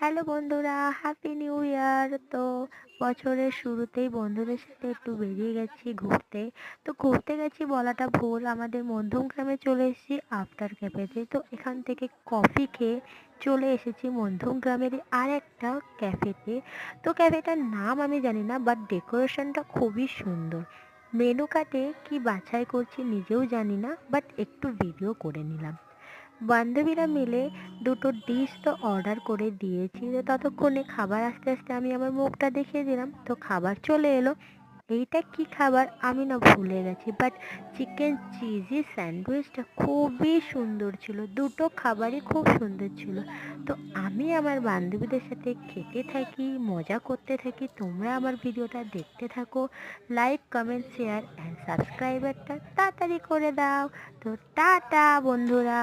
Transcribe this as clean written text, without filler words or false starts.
Hello বন্ধুরা, happy new year. তো বছরের শুরুতেই বন্ধুদের সাথে একটু বেরিয়ে গেছি ঘুরতে। তো ঘুরতে গেছি বলাটা ভুল, আমাদের মধ্যমগ্রামে চলে এসেছি আফটার ক্যাফেতে। তো এখান থেকে কফি খেয়ে চলে এসেছি মধ্যমগ্রামেরই আর একটা ক্যাফেতে। তো ক্যাফেটার নাম আমি জানি না, বাট ডেকোরেশনটা খুবই সুন্দর। মেনু কার্ডে কি বাছাই করছি নিজেও জানি না, বাট একটু ভিডিও করে নিলাম। বান্ধবীরা মিলে দুটো ডিশ তো অর্ডার করে দিয়েছি, তো ততক্ষণে খাবার আস্তে আস্তে আমি আমার মুখটা দেখিয়ে দিলাম, তো খাবার চলে এলো। এইটা কি খাবার আমি না ভুলে গেছি, বাট চিকেন চিজি স্যান্ডউইচটা খুবই সুন্দর ছিল, দুটো খাবারই খুব সুন্দর ছিল। তো আমি আমার বান্ধবীদের সাথে খেতে থাকি, মজা করতে থাকি, তোমরা আমার ভিডিওটা দেখতে থাকো। লাইক কমেন্ট শেয়ার অ্যান্ড সাবস্ক্রাইবারটা তাড়াতাড়ি করে দাও। তো টাটা বন্ধুরা।